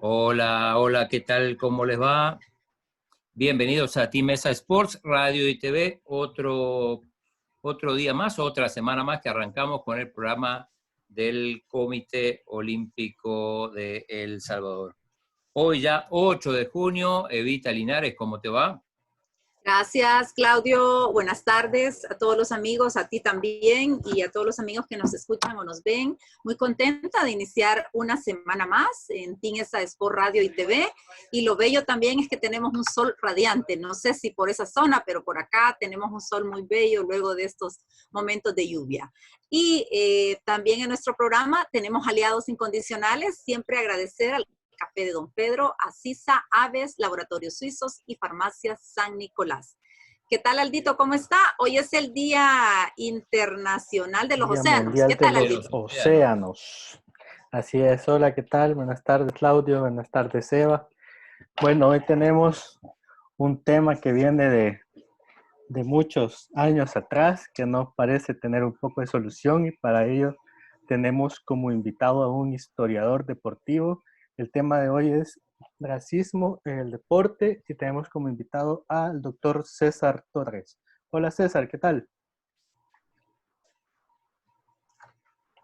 Hola, hola, ¿qué tal? ¿Cómo les va? Bienvenidos a Team Mesa Sports, Radio y TV. Otro día más, otra semana más que arrancamos con el programa del Comité Olímpico de El Salvador. Hoy ya 8 de junio, Evita Linares, ¿cómo te va? Gracias, Claudio. Buenas tardes a todos los amigos, a ti también y a todos los amigos que nos escuchan o nos ven. Muy contenta de iniciar una semana más en Tinesa Sport Radio y TV. Y lo bello también es que tenemos un sol radiante. No sé si por esa zona, pero por acá tenemos un sol muy bello luego de estos momentos de lluvia. Y también en nuestro programa tenemos aliados incondicionales. Siempre agradecer al Café de Don Pedro, Asisa, Aves, Laboratorios Suizos y Farmacia San Nicolás. ¿Qué tal, Aldito? ¿Cómo está? Hoy es el Día Internacional de los Océanos. ¿Qué tal, Aldito? Océanos. Así es. Hola, ¿qué tal? Buenas tardes, Claudio. Buenas tardes, Eva. Bueno, hoy tenemos un tema que viene de muchos años atrás, que nos parece tener un poco de solución, y para ello tenemos como invitado a un historiador deportivo. El tema de hoy es racismo en el deporte y tenemos como invitado al doctor César Torres. Hola César, ¿qué tal?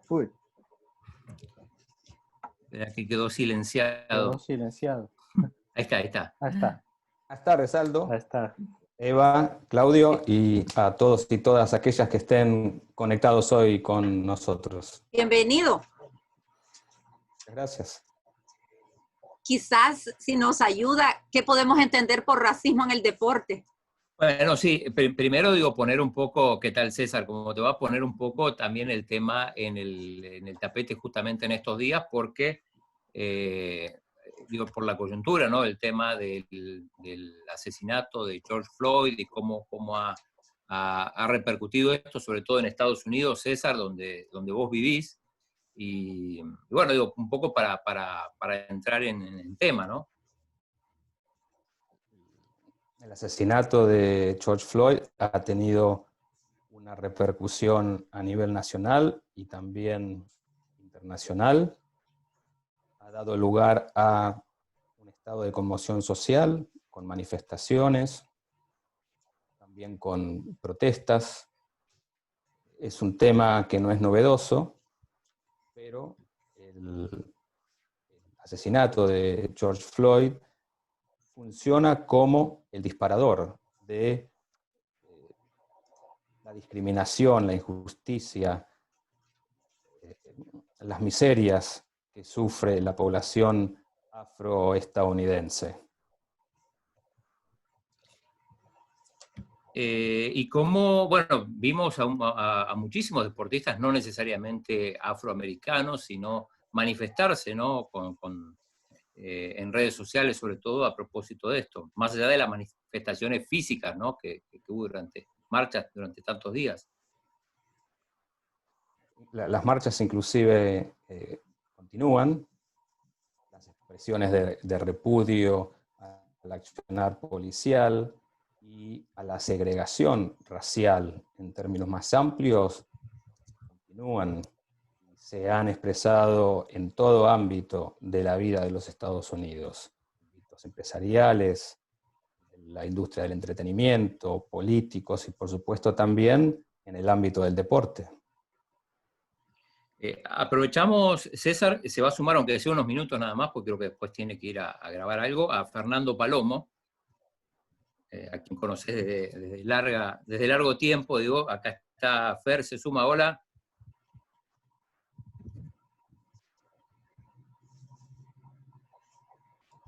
Uy. Que quedó silenciado. Quedó silenciado. Ahí está, ahí está. Ahí está. Buenas tardes, Aldo. Ahí está. Eva, Claudio y a todos y todas aquellas que estén conectados hoy con nosotros. Bienvenido. Gracias. Quizás si nos ayuda, ¿qué podemos entender por racismo en el deporte? Bueno, sí, primero digo poner un poco, ¿qué tal César? Como te va a poner un poco también el tema en el tapete justamente en estos días, porque, digo, por la coyuntura, ¿no? El tema del asesinato de George Floyd y cómo ha repercutido esto, sobre todo en Estados Unidos, César, donde vos vivís. Y bueno, digo, un poco para entrar en el tema, ¿no? El asesinato de George Floyd ha tenido una repercusión a nivel nacional y también internacional. Ha dado lugar a un estado de conmoción social, con manifestaciones, también con protestas. Es un tema que no es novedoso, pero el asesinato de George Floyd funciona como el disparador de la discriminación, la injusticia, las miserias que sufre la población afroestadounidense. Y cómo, bueno, vimos a muchísimos deportistas, no necesariamente afroamericanos, sino manifestarse, ¿no? En redes sociales, sobre todo a propósito de esto, más allá de las manifestaciones físicas, ¿no? que hubo marchas durante tantos días. Las marchas inclusive continúan, las expresiones de repudio al accionar policial y a la segregación racial en términos más amplios continúan. Se han expresado en todo ámbito de la vida de los Estados Unidos, ámbitos empresariales, la industria del entretenimiento, políticos y por supuesto también en el ámbito del deporte. Aprovechamos, César, se va a sumar, aunque sea unos minutos nada más, porque creo que después tiene que ir a grabar algo, a Fernando Palomo, a quien conoces desde largo tiempo, digo, acá está Fer, se suma, hola.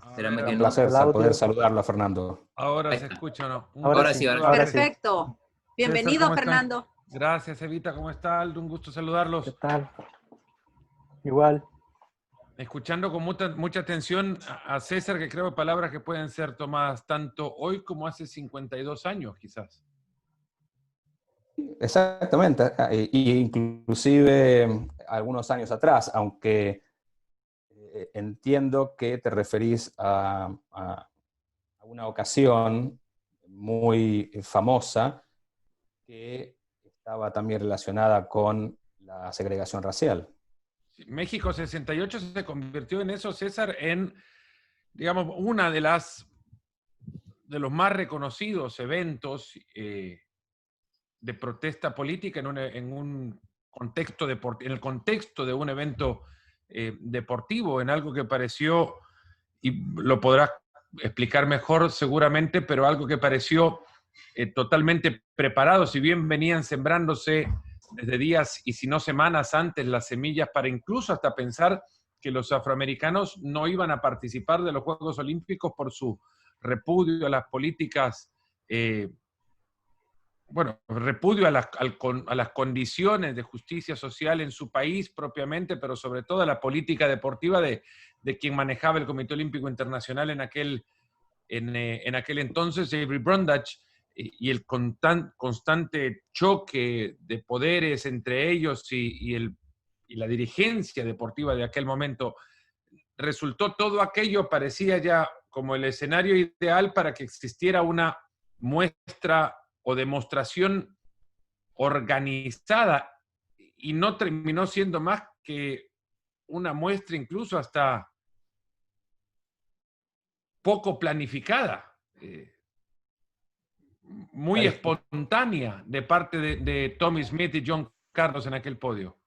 Espérame que un placer poder saludarlo a Fernando. Ahora se escucha, ¿no? Ahora sí. Perfecto. Bienvenido, Fernando. Gracias, Evita. ¿Cómo está, Aldo? Un gusto saludarlos. ¿Qué tal? Igual. Escuchando con mucha atención a César, que creo palabras que pueden ser tomadas tanto hoy como hace 52 años, quizás. Exactamente. Y inclusive algunos años atrás, aunque entiendo que te referís a una ocasión muy famosa que estaba también relacionada con la segregación racial. México 68 se convirtió en eso, César, en, digamos, una de los más reconocidos eventos de protesta política en un contexto en el contexto de un evento deportivo, en algo que pareció, y lo podrás explicar mejor seguramente, pero algo que pareció totalmente preparado, si bien venían sembrándose desde días y si no semanas antes las semillas para incluso hasta pensar que los afroamericanos no iban a participar de los Juegos Olímpicos por su repudio a las políticas, repudio a las condiciones de justicia social en su país propiamente, pero sobre todo a la política deportiva de quien manejaba el Comité Olímpico Internacional en aquel entonces, Avery Brundage, y el constante choque de poderes entre ellos y la dirigencia deportiva de aquel momento, resultó todo aquello, parecía ya como el escenario ideal para que existiera una muestra o demostración organizada, y no terminó siendo más que una muestra incluso hasta poco planificada. Muy espontánea de parte de Tommy Smith y John Carlos en aquel podio.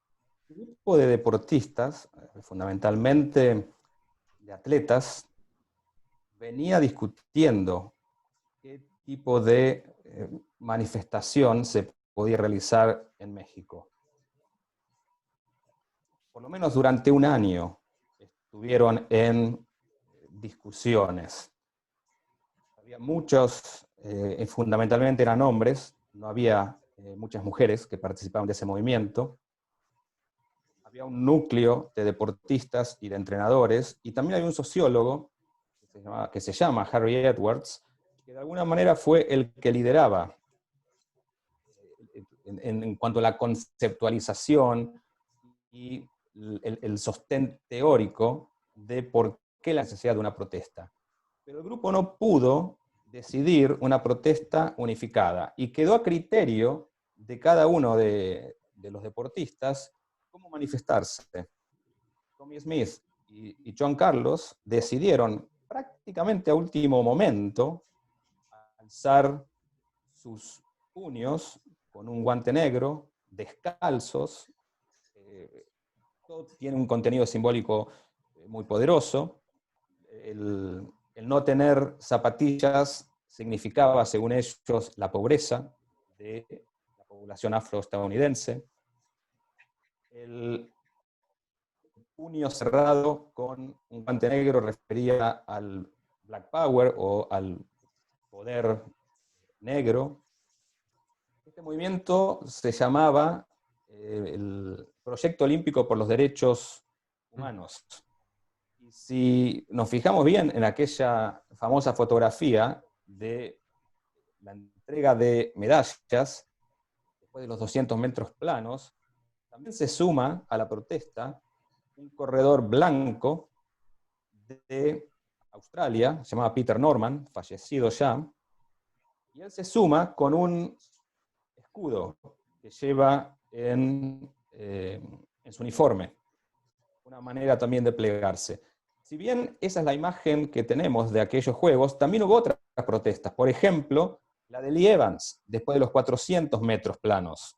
Un grupo de deportistas, fundamentalmente de atletas, venía discutiendo qué tipo de manifestación se podía realizar en México. Por lo menos durante un año estuvieron en discusiones. Había muchos, fundamentalmente eran hombres, no había muchas mujeres que participaban de ese movimiento. Había un núcleo de deportistas y de entrenadores, y también había un sociólogo que se llama Harry Edwards, que de alguna manera fue el que lideraba en cuanto a la conceptualización y el sostén teórico de por qué la necesidad de una protesta. Pero el grupo no pudo decidir una protesta unificada y quedó a criterio de cada uno de los deportistas cómo manifestarse. Tommy Smith y John Carlos decidieron prácticamente a último momento alzar sus puños con un guante negro, descalzos. Todo tiene un contenido simbólico muy poderoso. El no tener zapatillas significaba, según ellos, la pobreza de la población afroestadounidense. El puño cerrado con un guante negro refería al Black Power o al poder negro. Este movimiento se llamaba el Proyecto Olímpico por los Derechos Humanos. Y si nos fijamos bien en aquella famosa fotografía de la entrega de medallas, después de los 200 metros planos, también se suma a la protesta un corredor blanco de Australia, se llamaba Peter Norman, fallecido ya, y él se suma con un escudo que lleva en su uniforme, una manera también de plegarse. Si bien esa es la imagen que tenemos de aquellos juegos, también hubo otras protestas, por ejemplo, la de Lee Evans, después de los 400 metros planos.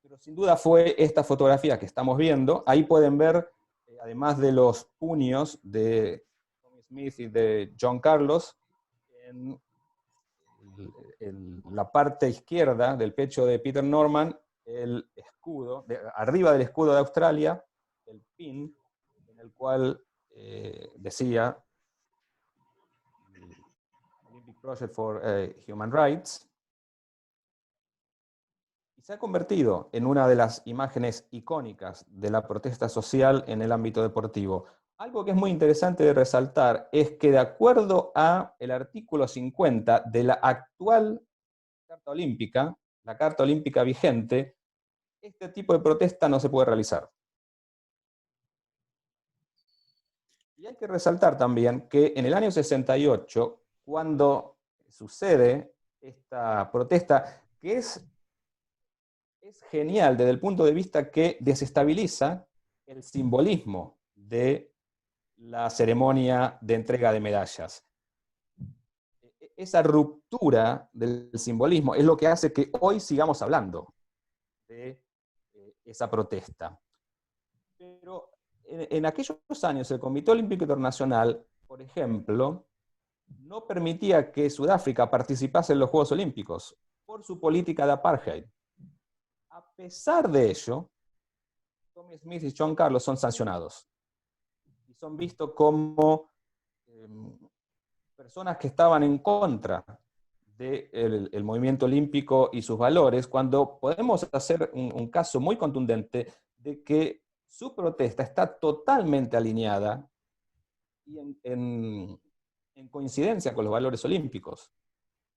Pero sin duda fue esta fotografía que estamos viendo. Ahí pueden ver, además de los puños de Tommy Smith y de John Carlos, en la parte izquierda del pecho de Peter Norman, el escudo, arriba del escudo de Australia, el pin, en el cual decía Olympic Project for Human Rights, y se ha convertido en una de las imágenes icónicas de la protesta social en el ámbito deportivo. Algo que es muy interesante de resaltar es que de acuerdo al artículo 50 de la actual Carta Olímpica, la Carta Olímpica vigente, este tipo de protesta no se puede realizar. Y hay que resaltar también que en el año 68, cuando sucede esta protesta, que es es genial desde el punto de vista que desestabiliza el simbolismo de la ceremonia de entrega de medallas. Esa ruptura del simbolismo es lo que hace que hoy sigamos hablando de esa protesta. Pero en aquellos años el Comité Olímpico Internacional, por ejemplo, no permitía que Sudáfrica participase en los Juegos Olímpicos por su política de apartheid. A pesar de ello, Tommy Smith y John Carlos son sancionados y son vistos como personas que estaban en contra del movimiento olímpico y sus valores, cuando podemos hacer un caso muy contundente de que su protesta está totalmente alineada y en coincidencia con los valores olímpicos.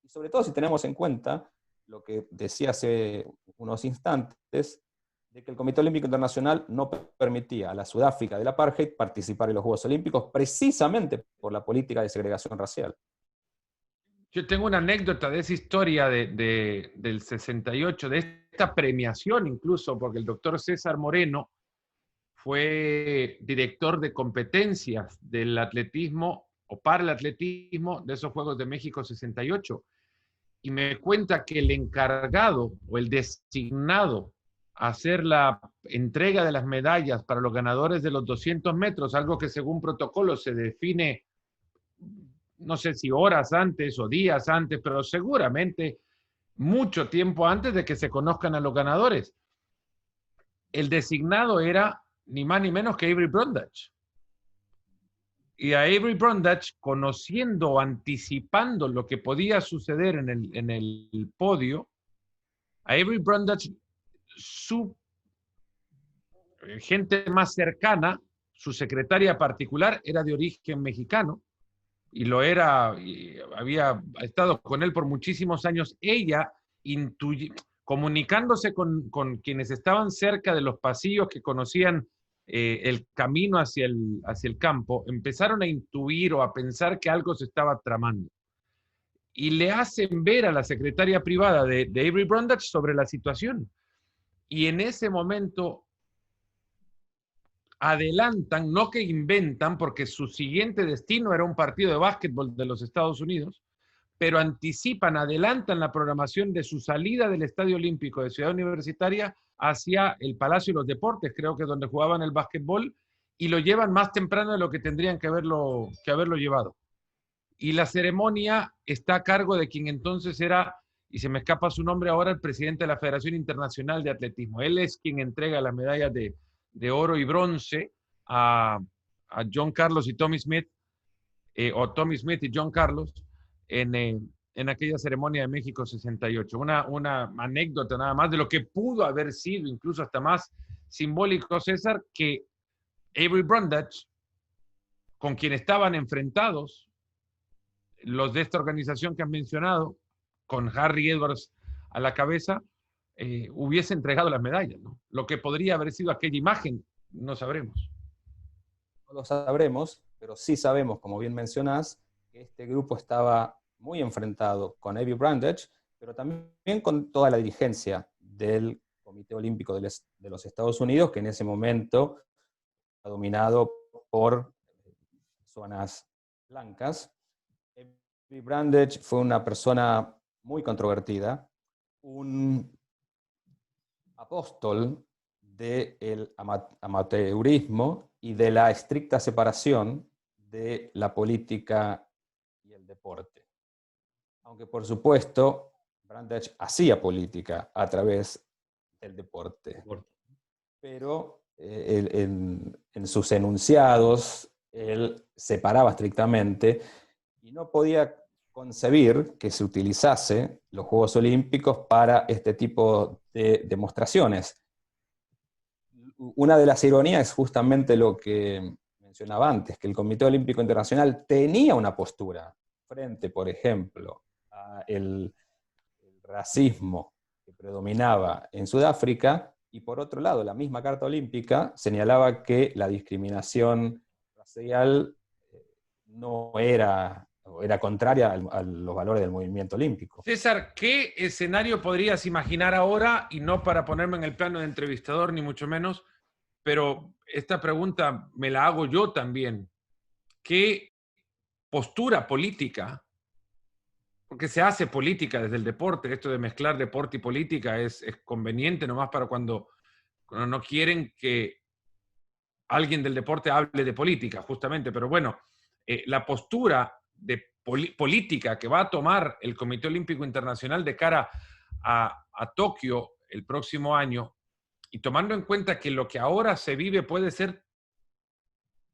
Y sobre todo si tenemos en cuenta lo que decía hace unos instantes, de que el Comité Olímpico Internacional no permitía a la Sudáfrica del apartheid participar en los Juegos Olímpicos precisamente por la política de segregación racial. Yo tengo una anécdota de esa historia del 68, de esta premiación incluso, porque el doctor César Moreno fue director de competencias del atletismo o para el atletismo de esos Juegos de México 68. Y me cuenta que el encargado o el designado a hacer la entrega de las medallas para los ganadores de los 200 metros, algo que según protocolo se define, no sé si horas antes o días antes, pero seguramente mucho tiempo antes de que se conozcan a los ganadores. El designado era ni más ni menos que Avery Brundage. Y a Avery Brundage, conociendo, anticipando lo que podía suceder en el podio, a Avery Brundage, su gente más cercana, su secretaria particular, era de origen mexicano, y lo era, y había estado con él por muchísimos años. Ella, comunicándose con quienes estaban cerca de los pasillos que conocían el camino hacia el campo, empezaron a intuir o a pensar que algo se estaba tramando. Y le hacen ver a la secretaria privada de Avery Brundage sobre la situación. Y en ese momento adelantan, no que inventan, porque su siguiente destino era un partido de básquetbol de los Estados Unidos, pero anticipan, adelantan la programación de su salida del Estadio Olímpico de Ciudad Universitaria hacia el Palacio de los Deportes, creo que es donde jugaban el básquetbol, y lo llevan más temprano de lo que tendrían que haberlo llevado. Y la ceremonia está a cargo de quien entonces era, y se me escapa su nombre ahora, el presidente de la Federación Internacional de Atletismo. Él es quien entrega las medallas de oro y bronce a John Carlos y Tommy Smith, o Tommy Smith y John Carlos, en aquella ceremonia de México 68. Una anécdota nada más de lo que pudo haber sido, incluso hasta más simbólico, César, que Avery Brundage, con quien estaban enfrentados los de esta organización que han mencionado, con Harry Edwards a la cabeza, hubiese entregado las medallas, ¿no? Lo que podría haber sido aquella imagen, no sabremos. No lo sabremos, pero sí sabemos, como bien mencionás, que este grupo estaba muy enfrentado con Avery Brundage, pero también con toda la dirigencia del Comité Olímpico de los Estados Unidos, que en ese momento estaba dominado por personas blancas. Avery Brundage fue una persona muy controvertida, un apóstol del amateurismo y de la estricta separación de la política y el deporte. Aunque por supuesto Brundage hacía política a través del deporte. Pero en sus enunciados él separaba estrictamente y no podía concebir que se utilizase los Juegos Olímpicos para este tipo de demostraciones. Una de las ironías es justamente lo que mencionaba antes, que el Comité Olímpico Internacional tenía una postura frente, por ejemplo, al racismo que predominaba en Sudáfrica, y por otro lado, la misma Carta Olímpica señalaba que la discriminación racial no era era contraria a los valores del movimiento olímpico. César, ¿qué escenario podrías imaginar ahora? Y no para ponerme en el plano de entrevistador, ni mucho menos, pero esta pregunta me la hago yo también. ¿Qué postura política, porque se hace política desde el deporte, esto de mezclar deporte y política es conveniente nomás para cuando no quieren que alguien del deporte hable de política, justamente, pero bueno, la postura de política que va a tomar el Comité Olímpico Internacional de cara a Tokio el próximo año, y tomando en cuenta que lo que ahora se vive puede ser,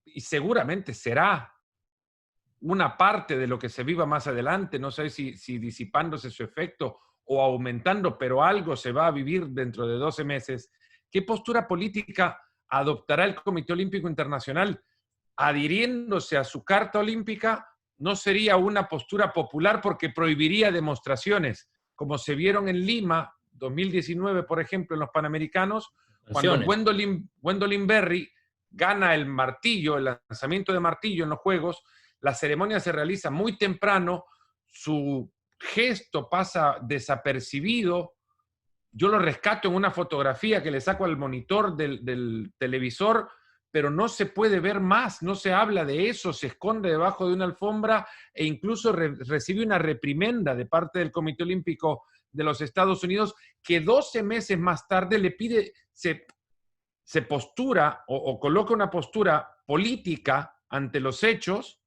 y seguramente será, una parte de lo que se viva más adelante, no sé si disipándose su efecto o aumentando, pero algo se va a vivir dentro de 12 meses. ¿Qué postura política adoptará el Comité Olímpico Internacional? Adhiriéndose a su Carta Olímpica, no sería una postura popular porque prohibiría demostraciones, como se vieron en Lima, 2019, por ejemplo, en los Panamericanos, cuando Gwendolyn Berry gana el martillo, el lanzamiento de martillo en los Juegos. La ceremonia se realiza muy temprano, su gesto pasa desapercibido. Yo lo rescato en una fotografía que le saco al monitor del televisor, pero no se puede ver más, no se habla de eso, se esconde debajo de una alfombra e incluso recibe una reprimenda de parte del Comité Olímpico de los Estados Unidos, que 12 meses más tarde le pide, se postura o coloca una postura política ante los hechos,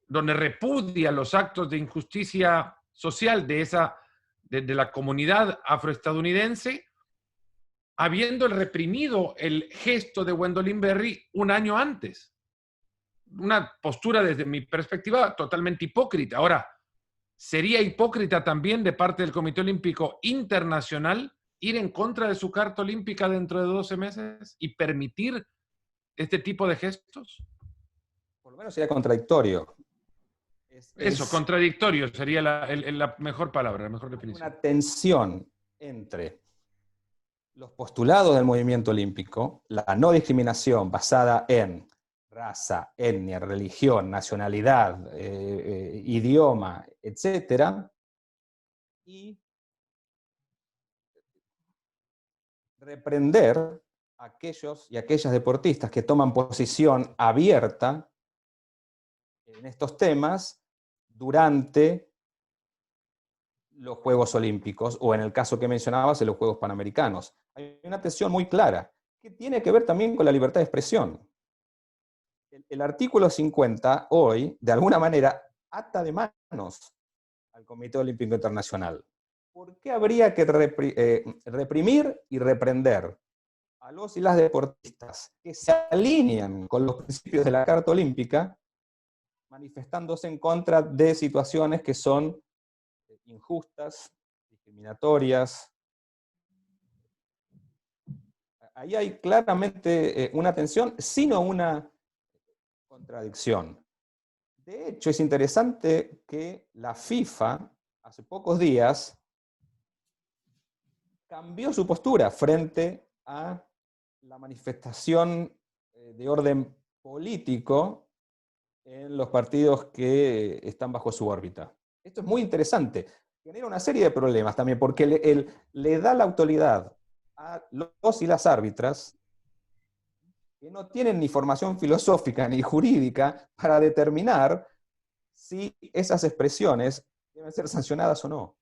donde repudia los actos de injusticia social de la comunidad afroestadounidense, habiendo reprimido el gesto de Gwendolyn Berry un año antes. Una postura, desde mi perspectiva, totalmente hipócrita. Ahora, ¿sería hipócrita también de parte del Comité Olímpico Internacional ir en contra de su Carta Olímpica dentro de 12 meses y permitir este tipo de gestos? Por lo menos sería contradictorio. Contradictorio sería la mejor palabra, la mejor definición. Una tensión entre los postulados del movimiento olímpico, la no discriminación basada en raza, etnia, religión, nacionalidad, idioma, etc., y reprender a aquellos y aquellas deportistas que toman posición abierta en estos temas durante los Juegos Olímpicos, o en el caso que mencionabas, en los Juegos Panamericanos. Hay una tensión muy clara, que tiene que ver también con la libertad de expresión. El artículo 50 hoy, de alguna manera, ata de manos al Comité Olímpico Internacional. ¿Por qué habría que reprimir y reprender a los y las deportistas que se alinean con los principios de la Carta Olímpica, manifestándose en contra de situaciones que son injustas, discriminatorias? Ahí hay claramente una tensión, sino una contradicción. De hecho, es interesante que la FIFA, hace pocos días, cambió su postura frente a la manifestación de orden político en los partidos que están bajo su órbita. Esto es muy interesante. Genera una serie de problemas también, porque le da la autoridad a los y las árbitras que no tienen ni formación filosófica ni jurídica para determinar si esas expresiones deben ser sancionadas o no.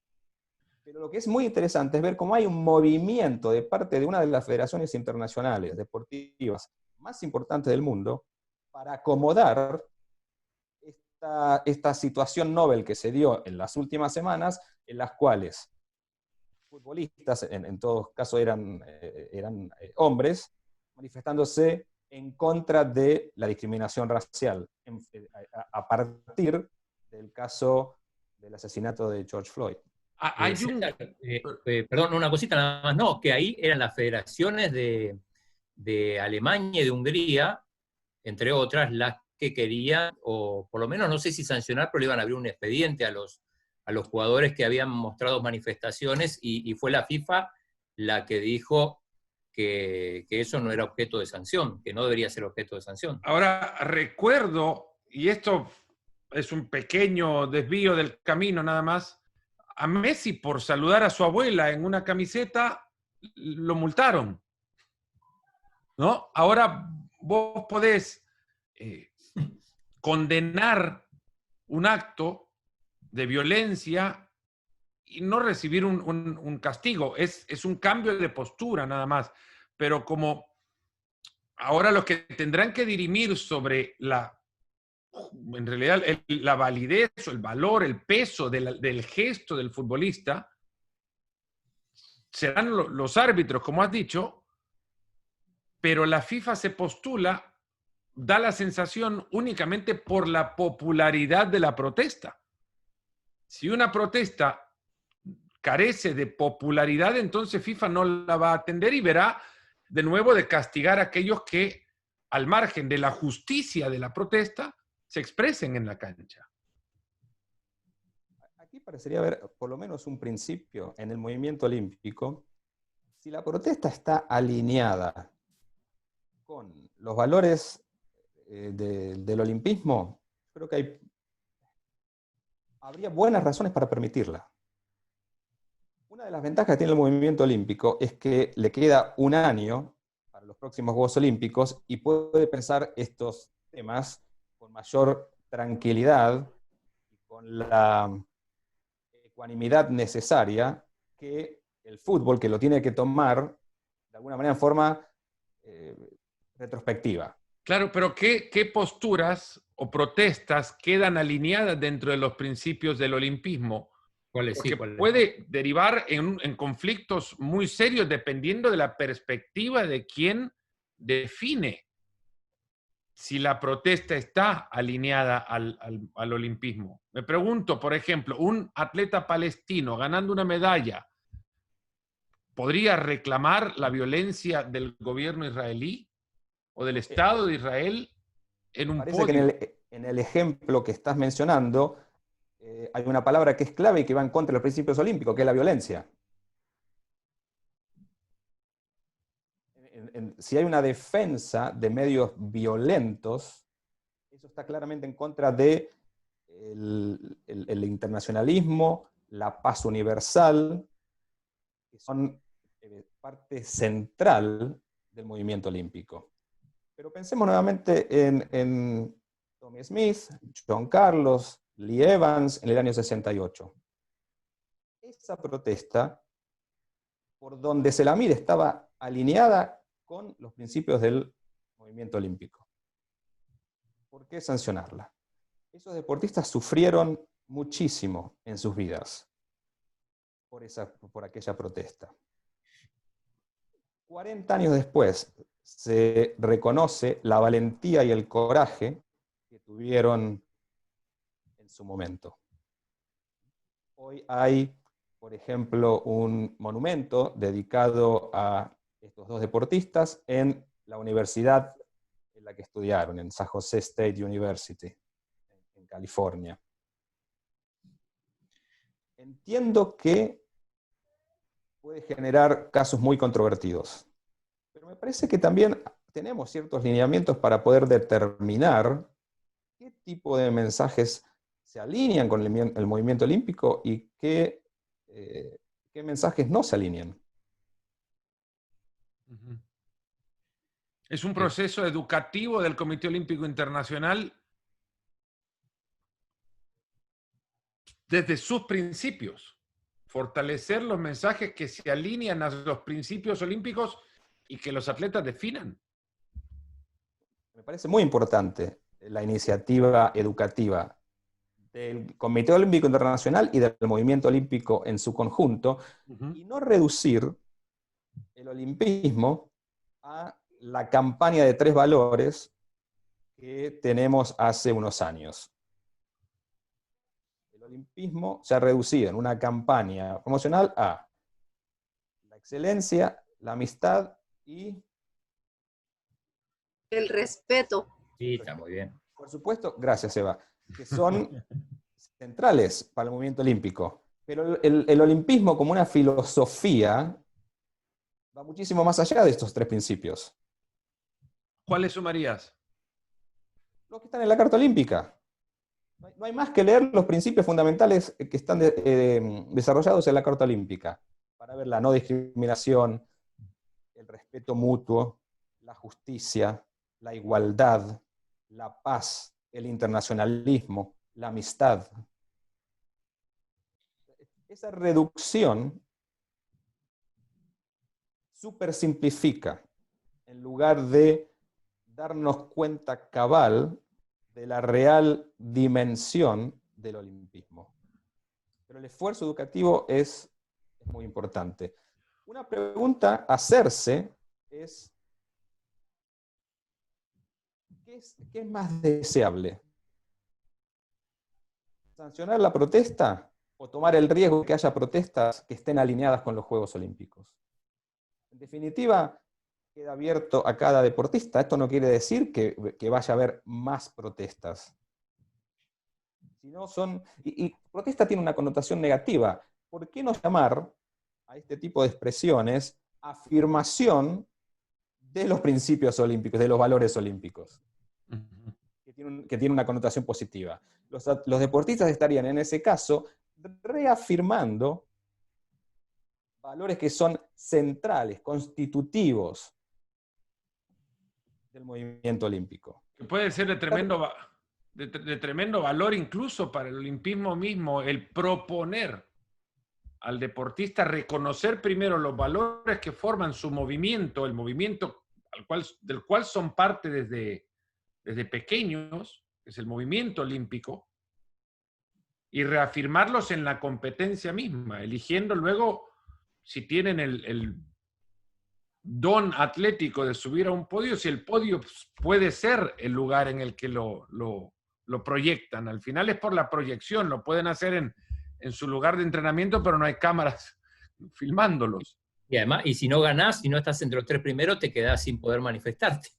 Pero lo que es muy interesante es ver cómo hay un movimiento de parte de una de las federaciones internacionales deportivas más importantes del mundo para acomodar esta situación novel que se dio en las últimas semanas, en las cuales futbolistas, en todos casos eran hombres, manifestándose en contra de la discriminación racial, a partir del caso del asesinato de George Floyd. Perdón, una cosita nada más, no, que ahí eran las federaciones de Alemania y de Hungría, entre otras, las que querían, o por lo menos no sé si sancionar, pero le iban a abrir un expediente a los jugadores que habían mostrado manifestaciones, y fue la FIFA la que dijo que eso no era objeto de sanción, que no debería ser objeto de sanción. Ahora, recuerdo, y esto es un pequeño desvío del camino nada más, a Messi por saludar a su abuela en una camiseta lo multaron, ¿no? Ahora vos podés condenar un acto de violencia y no recibir un castigo. Es un cambio de postura nada más. Pero como ahora los que tendrán que dirimir sobre en realidad la validez o el valor, el peso del gesto del futbolista, serán los árbitros, como has dicho, pero la FIFA se postula, da la sensación únicamente por la popularidad de la protesta. Si una protesta carece de popularidad, entonces FIFA no la va a atender y verá de nuevo de castigar a aquellos que, al margen de la justicia de la protesta, se expresen en la cancha. Aquí parecería haber por lo menos un principio en el movimiento olímpico. Si la protesta está alineada con los valores del olimpismo, creo que habría buenas razones para permitirla. Una de las ventajas que tiene el movimiento olímpico es que le queda un año para los próximos Juegos Olímpicos y puede pensar estos temas con mayor tranquilidad y con la ecuanimidad necesaria que el fútbol, que lo tiene que tomar de alguna manera en forma retrospectiva. Claro, pero ¿qué posturas o protestas quedan alineadas dentro de los principios del olimpismo? Porque puede derivar en conflictos muy serios dependiendo de la perspectiva de quien define si la protesta está alineada al olimpismo. Me pregunto, por ejemplo, un atleta palestino ganando una medalla, ¿podría reclamar la violencia del gobierno israelí o del Estado de Israel en un Parece podio? que en el ejemplo que estás mencionando hay una palabra que es clave y que va en contra de los principios olímpicos, que es la violencia. Si hay una defensa de medios violentos, eso está claramente en contra de el internacionalismo, la paz universal, que son parte central del movimiento olímpico. Pero pensemos nuevamente en Tommy Smith, John Carlos, Lee Evans en el año 68. Esa protesta, por donde se la mire, estaba alineada con los principios del movimiento olímpico. ¿Por qué sancionarla? Esos deportistas sufrieron muchísimo en sus vidas por aquella protesta. 40 años después se reconoce la valentía y el coraje que tuvieron en su momento. Hoy hay, por ejemplo, un monumento dedicado a estos dos deportistas en la universidad en la que estudiaron, en San Jose State University, en California. Entiendo que puede generar casos muy controvertidos, pero me parece que también tenemos ciertos lineamientos para poder determinar qué tipo de mensajes se alinean con el movimiento olímpico y qué mensajes no se alinean. Es un proceso educativo del Comité Olímpico Internacional desde sus principios. Fortalecer los mensajes que se alinean a los principios olímpicos y que los atletas definan. Me parece muy importante la iniciativa educativa del Comité Olímpico Internacional y del movimiento olímpico en su conjunto, y no reducir el olimpismo a la campaña de 3 valores que tenemos hace unos años. El olimpismo se ha reducido en una campaña promocional a la excelencia, la amistad y el respeto. Sí, está muy bien. por supuesto, gracias Eva, que son centrales para el movimiento olímpico. Pero el olimpismo como una filosofía va muchísimo más allá de estos 3 principios. ¿Cuáles sumarías? Los que están en la Carta Olímpica. No hay más que leer los principios fundamentales que están desarrollados en la Carta Olímpica, para ver la no discriminación, el respeto mutuo, la justicia, la igualdad, la paz, el internacionalismo, la amistad. Esa reducción supersimplifica, en lugar de darnos cuenta cabal de la real dimensión del olimpismo. Pero el esfuerzo educativo es muy importante. Una pregunta a hacerse es, ¿qué es más deseable? ¿Sancionar la protesta o tomar el riesgo de que haya protestas que estén alineadas con los Juegos Olímpicos? En definitiva, queda abierto a cada deportista. Esto no quiere decir que vaya a haber más protestas. Sino y protesta tiene una connotación negativa. ¿Por qué no llamar a este tipo de expresiones afirmación de los principios olímpicos, de los valores olímpicos? Que tiene una connotación positiva. Los deportistas estarían en ese caso reafirmando valores que son centrales, constitutivos del movimiento olímpico. Que puede ser de tremendo valor incluso para el olimpismo mismo, el proponer al deportista reconocer primero los valores que forman su movimiento, el movimiento del cual son parte desde pequeños, que es el movimiento olímpico, y reafirmarlos en la competencia misma, eligiendo luego si tienen el don atlético de subir a un podio, si el podio puede ser el lugar en el que lo proyectan. Al final es por la proyección, lo pueden hacer en su lugar de entrenamiento, pero no hay cámaras filmándolos. Y además, y si no ganás, si no estás entre los 3 primeros, te quedás sin poder manifestarte.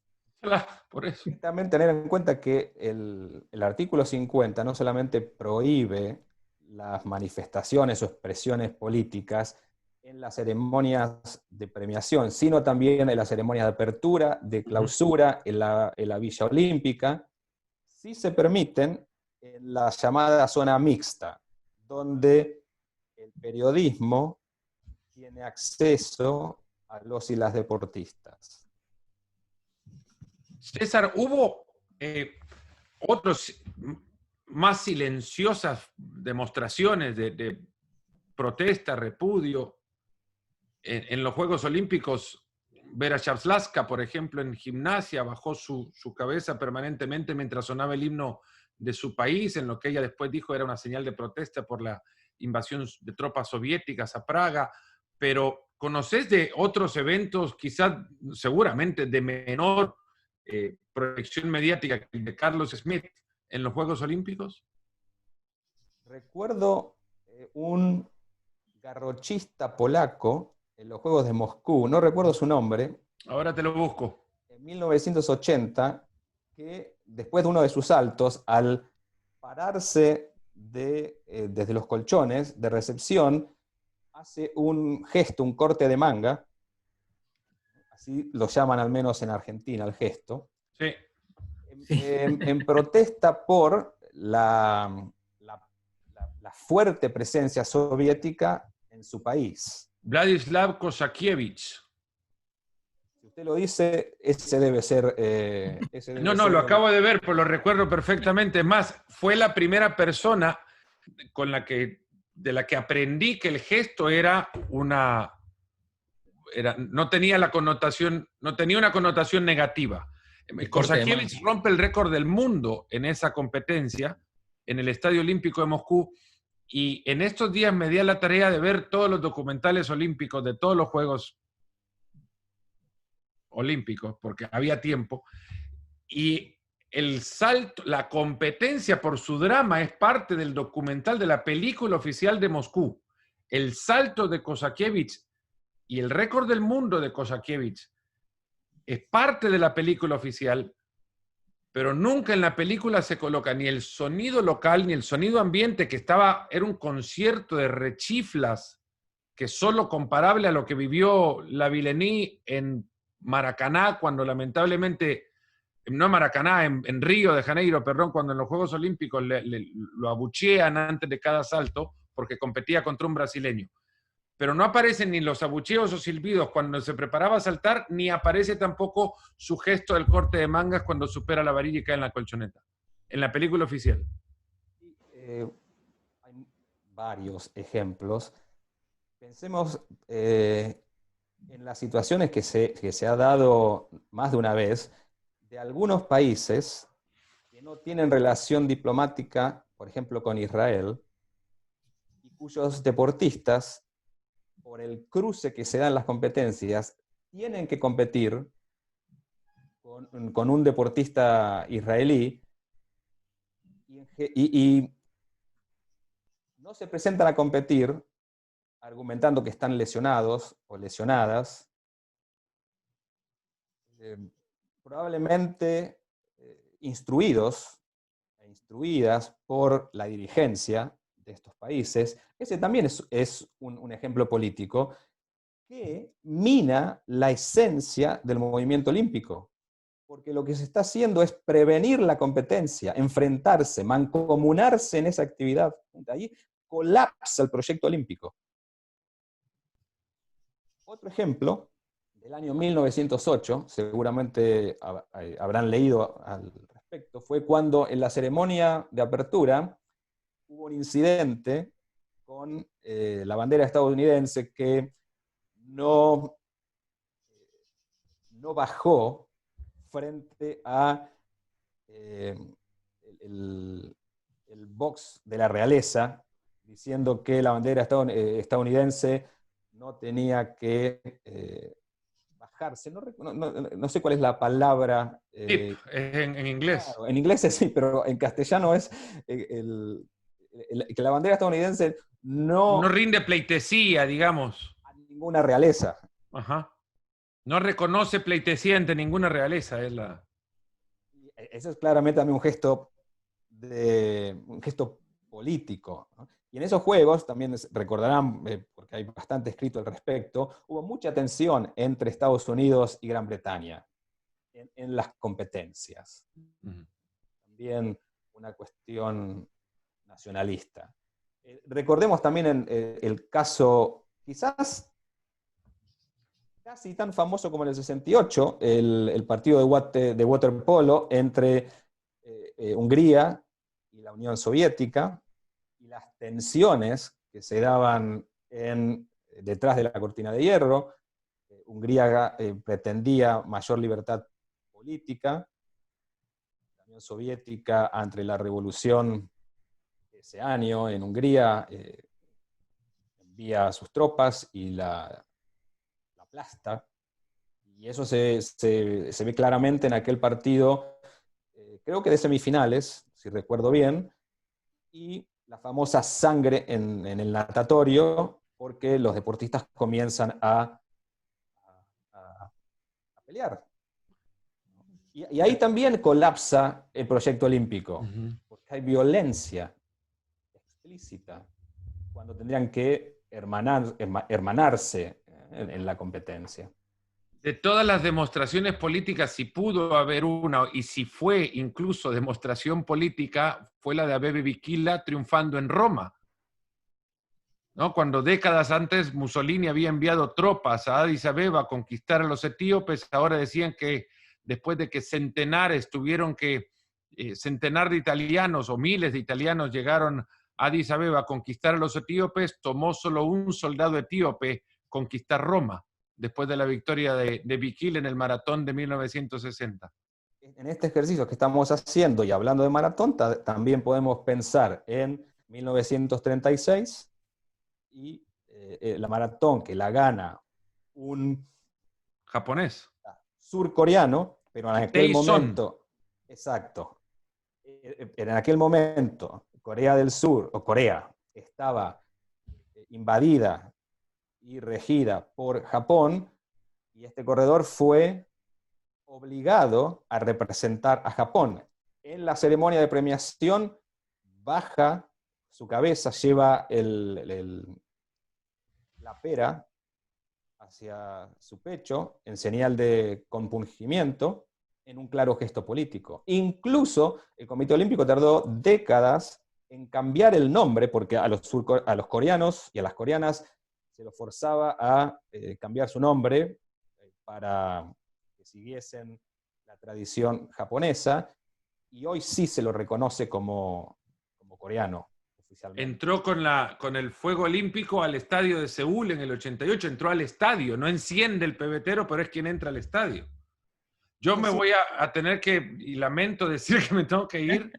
Claro, por eso. También tener en cuenta que el artículo 50 no solamente prohíbe las manifestaciones o expresiones políticas en las ceremonias de premiación, sino también en las ceremonias de apertura, de clausura, en la Villa Olímpica. Sí se permiten en la llamada zona mixta, donde el periodismo tiene acceso a los y las deportistas. César, ¿hubo otros más silenciosas demostraciones de protesta, repudio en los Juegos Olímpicos? Vera Shavslaska, por ejemplo, en gimnasia, bajó su cabeza permanentemente mientras sonaba el himno de su país, en lo que ella después dijo era una señal de protesta por la invasión de tropas soviéticas a Praga. Pero ¿conocés de otros eventos, quizás seguramente de menor proyección mediática que el de Carlos Smith en los Juegos Olímpicos? Recuerdo un garrochista polaco en los Juegos de Moscú, no recuerdo su nombre. Ahora te lo busco. En 1980, que después de uno de sus saltos, al pararse desde los colchones de recepción, hace un gesto, un corte de manga, así lo llaman al menos en Argentina, el gesto, Sí. en protesta por la fuerte presencia soviética en su país. Vladislav Kosakiewicz. Si usted lo dice, ese debe ser... No, lo acabo de ver, pero lo recuerdo perfectamente. Es más, fue la primera persona de la que aprendí que el gesto no tenía una connotación negativa. Kosakiewicz rompe el récord del mundo en esa competencia, en el Estadio Olímpico de Moscú, y en estos días me di a la tarea de ver todos los documentales olímpicos de todos los Juegos Olímpicos, porque había tiempo, y el salto, la competencia por su drama es parte del documental de la película oficial de Moscú. El salto de Kosakiewicz y el récord del mundo de Kosakiewicz es parte de la película oficial, pero nunca en la película se coloca ni el sonido local ni el sonido ambiente, que era un concierto de rechiflas que solo comparable a lo que vivió Lavillenie en Maracaná, cuando lamentablemente no en Maracaná, en Río de Janeiro, perdón, cuando en los Juegos Olímpicos lo abuchean antes de cada salto porque competía contra un brasileño. Pero no aparecen ni los abucheos o silbidos cuando se preparaba a saltar, ni aparece tampoco su gesto del corte de mangas cuando supera la varilla y cae en la colchoneta, en la película oficial. Hay varios ejemplos. Pensemos en las situaciones que se ha dado más de una vez de algunos países que no tienen relación diplomática, por ejemplo, con Israel, y cuyos deportistas, por el cruce que se da en las competencias, tienen que competir con un deportista israelí y no se presentan a competir argumentando que están lesionados o lesionadas, probablemente instruidos e instruidas por la dirigencia de estos países. Ese también es un ejemplo político que mina la esencia del movimiento olímpico, porque lo que se está haciendo es prevenir la competencia, enfrentarse, mancomunarse en esa actividad. Ahí colapsa el proyecto olímpico. Otro ejemplo, del año 1908, seguramente habrán leído al respecto, fue cuando en la ceremonia de apertura hubo un incidente con la bandera estadounidense que no bajó frente a el box de la realeza, diciendo que la bandera estadounidense no tenía que bajarse. No sé cuál es la palabra. Tip, en inglés. Claro, en inglés sí, pero en castellano es que la bandera estadounidense no rinde pleitesía, digamos. A ninguna realeza. Ajá. No reconoce pleitesía ante ninguna realeza. Eso es claramente también un gesto político, ¿no? Y en esos juegos, también recordarán, porque hay bastante escrito al respecto, hubo mucha tensión entre Estados Unidos y Gran Bretaña en las competencias. También una cuestión nacionalista. Recordemos también el caso, quizás casi tan famoso como en el 68, el partido de waterpolo entre Hungría y la Unión Soviética, y las tensiones que se daban detrás de la cortina de hierro. Hungría pretendía mayor libertad política, la Unión Soviética, ante la revolución de ese año en Hungría, envía sus tropas y la aplasta, y eso se ve claramente en aquel partido, creo que de semifinales, si recuerdo bien, y la famosa sangre en el natatorio, porque los deportistas comienzan a pelear. Y ahí también colapsa el proyecto olímpico, porque hay violencia explícita, cuando tendrían que hermanarse en la competencia. De todas las demostraciones políticas, si pudo haber una, y si fue incluso demostración política, fue la de Abebe Bikila triunfando en Roma, ¿no? Cuando décadas antes Mussolini había enviado tropas a Addis Abeba a conquistar a los etíopes, ahora decían que después de que centenar de italianos o miles de italianos llegaron a Addis Abeba a conquistar a los etíopes, tomó solo un soldado etíope conquistar Roma, después de la victoria de Bikila en el maratón de 1960. En este ejercicio que estamos haciendo y hablando de maratón, también podemos pensar en 1936 y la maratón que la gana un japonés, surcoreano, pero en aquel momento, exacto, en aquel momento Corea del Sur, o Corea, estaba invadida y regida por Japón, y este corredor fue obligado a representar a Japón. En la ceremonia de premiación baja su cabeza, lleva la pera hacia su pecho en señal de compungimiento, en un claro gesto político. Incluso el Comité Olímpico tardó décadas en cambiar el nombre, porque a los coreanos y a las coreanas se los forzaba a cambiar su nombre para que siguiesen la tradición japonesa, y hoy sí se lo reconoce como coreano oficialmente. Entró con el fuego olímpico al estadio de Seúl en el 88, entró al estadio, no enciende el pebetero, pero es quien entra al estadio. Yo me voy a tener que, y lamento decir que me tengo que ir,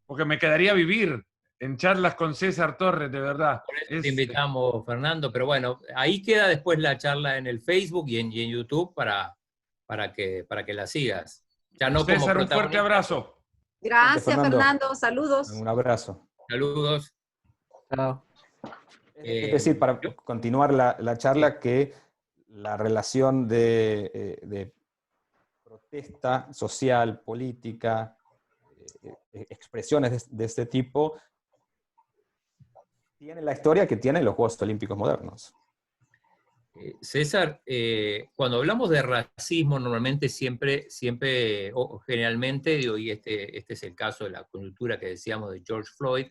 porque me quedaría a vivir en charlas con César Torres, de verdad. Por eso te invitamos, Fernando, pero bueno, ahí queda después la charla en el Facebook y en YouTube para que la sigas. Ya no como César, un fuerte abrazo. Gracias, Fernando. Saludos. Un abrazo. Saludos. Chao. Es decir, para continuar la charla, que la relación de protesta social, política, expresiones de este tipo, tiene la historia que tienen los Juegos Olímpicos modernos. César, cuando hablamos de racismo, normalmente siempre o generalmente, digo, y este es el caso de la coyuntura que decíamos de George Floyd,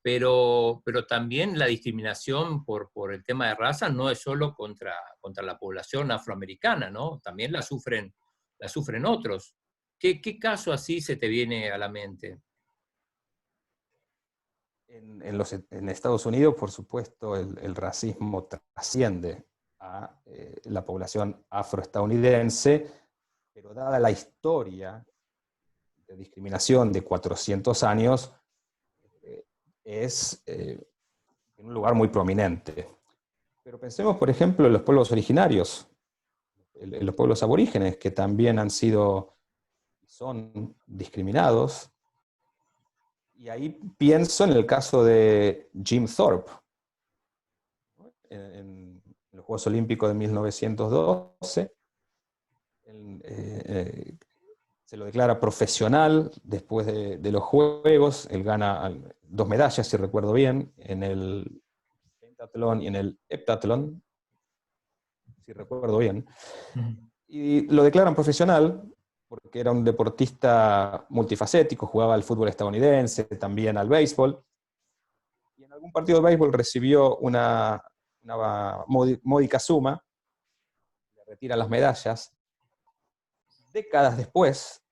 pero también la discriminación por el tema de raza no es solo contra la población afroamericana, ¿no? También la sufren otros. ¿Qué caso así se te viene a la mente? En Estados Unidos, por supuesto, el racismo trasciende a la población afroestadounidense, pero dada la historia de discriminación de 400 años, es en un lugar muy prominente. Pero pensemos, por ejemplo, en los pueblos originarios, en los pueblos aborígenes, que también son discriminados. Y ahí pienso en el caso de Jim Thorpe, en los Juegos Olímpicos de 1912. Se lo declara profesional después de los Juegos. Él gana 2 medallas, si recuerdo bien, en el pentatlón y en el heptatlón, si recuerdo bien. Y lo declaran profesional porque era un deportista multifacético, jugaba al fútbol estadounidense, también al béisbol. Y en algún partido de béisbol recibió una módica suma, le retira las medallas. Décadas después,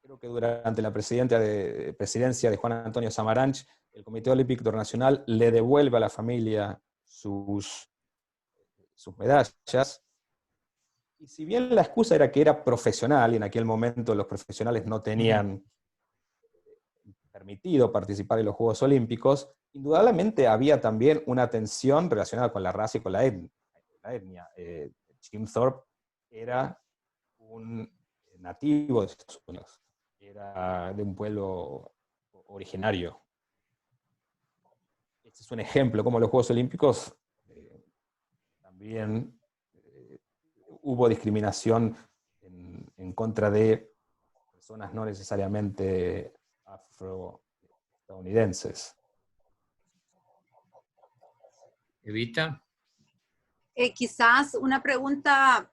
creo que durante la presidencia de Juan Antonio Samaranch, el Comité Olímpico Internacional le devuelve a la familia sus medallas. Y si bien la excusa era que era profesional, y en aquel momento los profesionales no tenían permitido participar en los Juegos Olímpicos, indudablemente había también una tensión relacionada con la raza y con la etnia. Jim Thorpe era un nativo de Estados Unidos, era de un pueblo originario. Este es un ejemplo, como los Juegos Olímpicos también hubo discriminación en contra de personas no necesariamente afroestadounidenses. Evita. Quizás una pregunta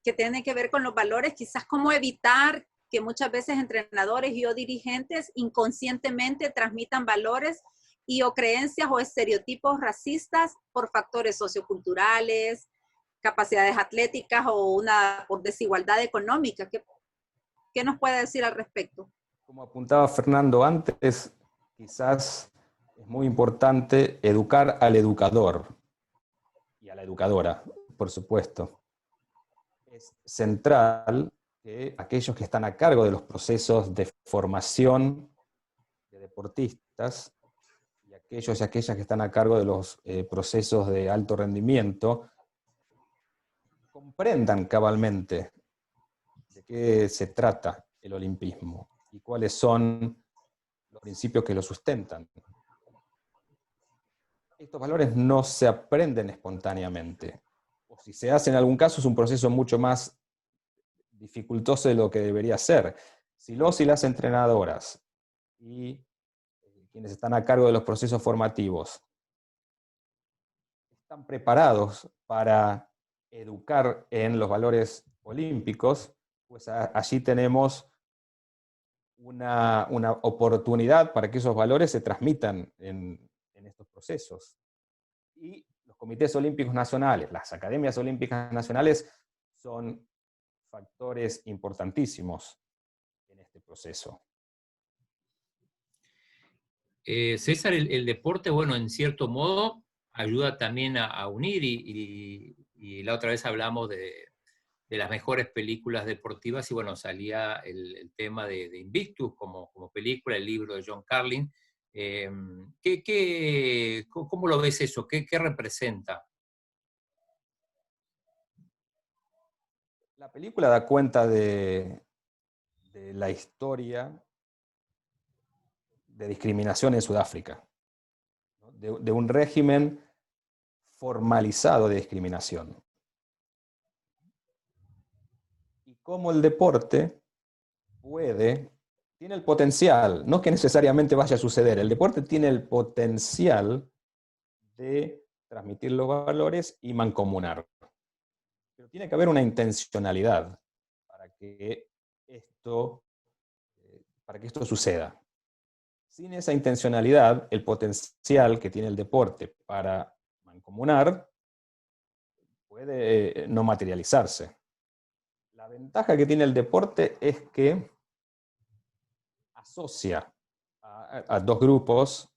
que tiene que ver con los valores, quizás cómo evitar que muchas veces entrenadores y o dirigentes inconscientemente transmitan valores y o creencias o estereotipos racistas por factores socioculturales, capacidades atléticas o por desigualdad económica. ¿Qué nos puede decir al respecto? Como apuntaba Fernando antes, quizás es muy importante educar al educador y a la educadora, por supuesto. Es central que aquellos que están a cargo de los procesos de formación de deportistas y aquellos y aquellas que están a cargo de los procesos de alto rendimiento comprendan cabalmente de qué se trata el olimpismo y cuáles son los principios que lo sustentan. Estos valores no se aprenden espontáneamente, o si se hace en algún caso es un proceso mucho más dificultoso de lo que debería ser. Si los y las entrenadoras y quienes están a cargo de los procesos formativos están preparados para educar en los valores olímpicos, pues allí tenemos una oportunidad para que esos valores se transmitan en estos procesos. Y los comités olímpicos nacionales, las academias olímpicas nacionales son factores importantísimos en este proceso. César, el deporte, bueno, en cierto modo, ayuda también a unir y la otra vez hablamos de las mejores películas deportivas y bueno, salía el tema de Invictus como película, el libro de John Carlin. ¿Cómo lo ves eso? ¿Qué representa? La película da cuenta de la historia de discriminación en Sudáfrica, ¿no? De un régimen formalizado de discriminación. Y cómo el deporte tiene el potencial, no que necesariamente vaya a suceder, el deporte tiene el potencial de transmitir los valores y mancomunar. Pero tiene que haber una intencionalidad para que esto suceda. Sin esa intencionalidad, el potencial que tiene el deporte para mancomunar puede no materializarse. La ventaja que tiene el deporte es que asocia a dos grupos.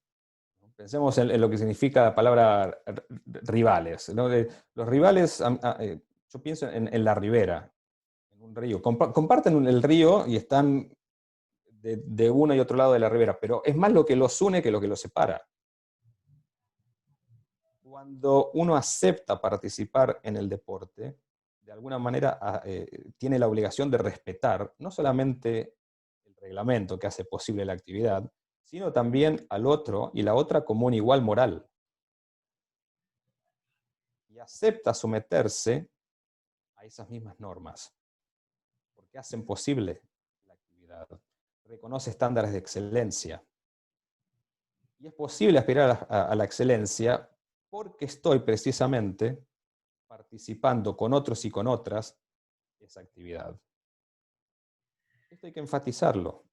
Pensemos en lo que significa la palabra rivales, ¿no? Los rivales, yo pienso en la ribera, en un río. Comparten el río y están de uno y otro lado de la ribera, pero es más lo que los une que lo que los separa. Cuando uno acepta participar en el deporte, de alguna manera tiene la obligación de respetar no solamente el reglamento que hace posible la actividad, sino también al otro y la otra como un igual moral. Y acepta someterse a esas mismas normas, porque hacen posible la actividad. Reconoce estándares de excelencia. Y es posible aspirar a la excelencia porque estoy precisamente participando con otros y con otras esa actividad. Esto hay que enfatizarlo.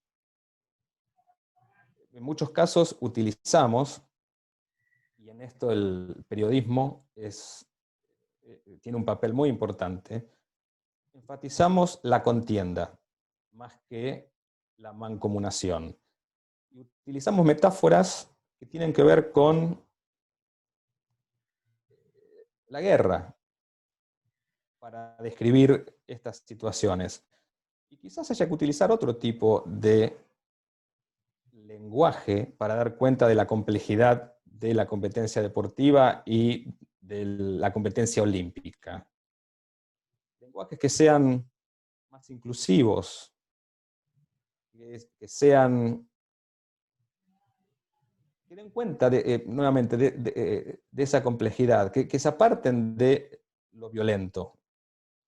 En muchos casos utilizamos, y en esto el periodismo tiene un papel muy importante, enfatizamos la contienda más que la mancomunación. Y utilizamos metáforas que tienen que ver con la guerra para describir estas situaciones. Y quizás haya que utilizar otro tipo de lenguaje para dar cuenta de la complejidad de la competencia deportiva y de la competencia olímpica. Lenguajes que sean más inclusivos, que den cuenta nuevamente de esa complejidad, que se aparten de lo violento,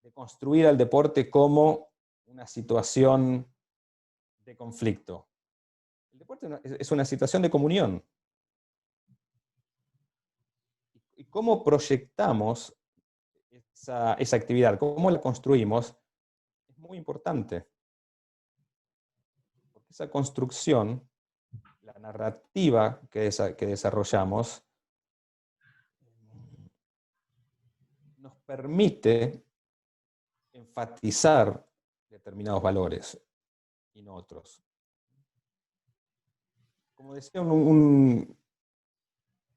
de construir al deporte como una situación de conflicto. El deporte es una situación de comunión. ¿Y cómo proyectamos esa actividad? ¿Cómo la construimos? Es muy importante. Porque esa construcción, la narrativa que desarrollamos, nos permite enfatizar determinados valores y no otros. Como decía un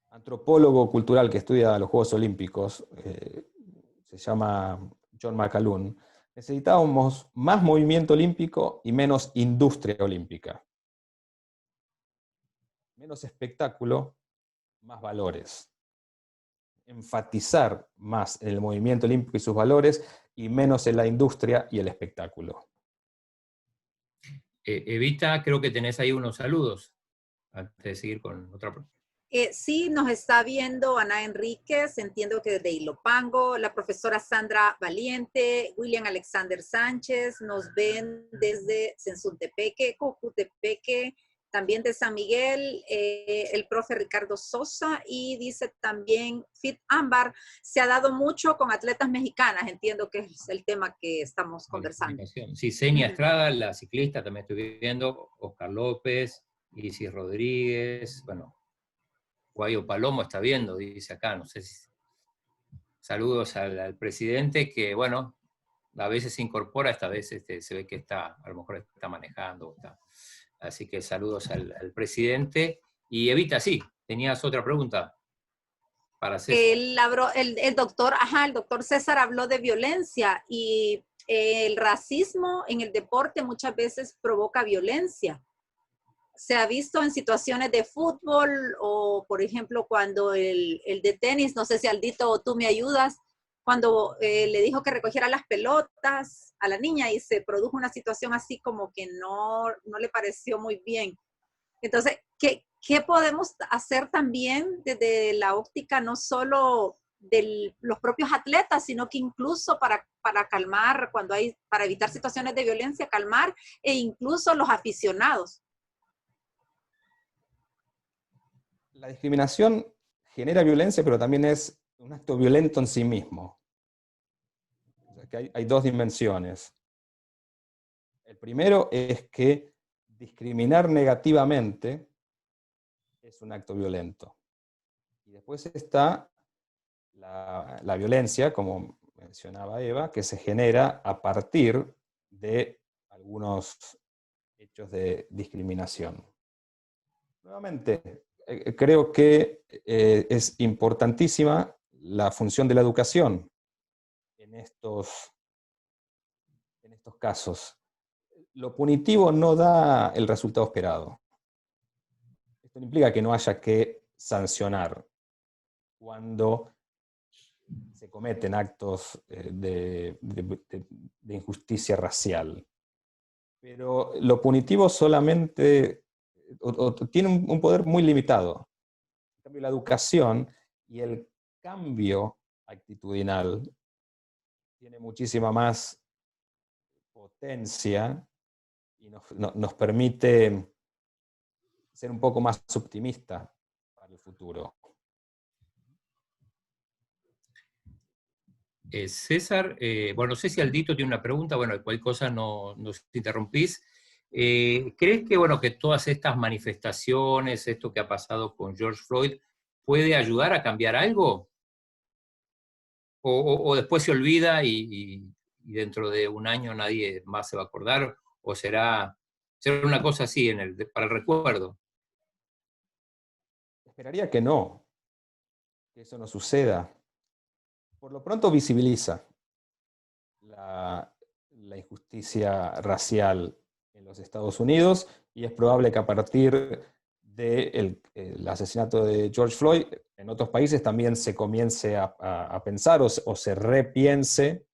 antropólogo cultural que estudia los Juegos Olímpicos, se llama John McAloon, necesitábamos más movimiento olímpico y menos industria olímpica. Menos espectáculo, más valores. Enfatizar más en el movimiento olímpico y sus valores y menos en la industria y el espectáculo. Evita, creo que tenés ahí unos saludos antes de seguir con otra pregunta. Sí, nos está viendo Ana Enríquez, entiendo que desde Ilopango, la profesora Sandra Valiente, William Alexander Sánchez, nos ven desde Sensuntepeque, Cojutepeque, también de San Miguel, el profe Ricardo Sosa, y dice también Fit Ámbar, se ha dado mucho con atletas mexicanas, entiendo que es el tema que estamos conversando. Sí, Senia Estrada, la ciclista, también estoy viendo, Oscar López, Isis Rodríguez, bueno, Guayo Palomo está viendo, dice acá, no sé si... Saludos al presidente que, bueno, a veces se incorpora, esta vez se ve que está, a lo mejor está manejando. Está. Así que saludos al presidente. Y Evita, sí, tenías otra pregunta para César. El doctor César habló de violencia y el racismo en el deporte muchas veces provoca violencia. Se ha visto en situaciones de fútbol o, por ejemplo, cuando el de tenis, no sé si Aldito o tú me ayudas, cuando le dijo que recogiera las pelotas a la niña y se produjo una situación así como que no le pareció muy bien. Entonces, ¿qué podemos hacer también desde la óptica no solo de los propios atletas, sino que incluso para calmar, para evitar situaciones de violencia, calmar, e incluso los aficionados? La discriminación genera violencia, pero también es un acto violento en sí mismo. O sea, que hay dos dimensiones. El primero es que discriminar negativamente es un acto violento. Y después está la violencia, como mencionaba Eva, que se genera a partir de algunos hechos de discriminación. Nuevamente, creo que es importantísima la función de la educación en estos casos. Lo punitivo no da el resultado esperado. Esto no implica que no haya que sancionar cuando se cometen actos de injusticia racial. Pero lo punitivo solamente tiene un poder muy limitado. En cambio, la educación y el cambio actitudinal tiene muchísima más potencia y nos permite ser un poco más optimista para el futuro. César, bueno, no sé si Aldito tiene una pregunta, bueno, cualquier cosa nos interrumpís. ¿Crees que, bueno, que todas estas manifestaciones, esto que ha pasado con George Floyd, puede ayudar a cambiar algo? ¿O después se olvida y dentro de un año nadie más se va a acordar? ¿O será una cosa así para el recuerdo? Esperaría que no, que eso no suceda. Por lo pronto visibiliza la injusticia racial en los Estados Unidos y es probable que a partir del asesinato de George Floyd en otros países también se comience a pensar o se repiense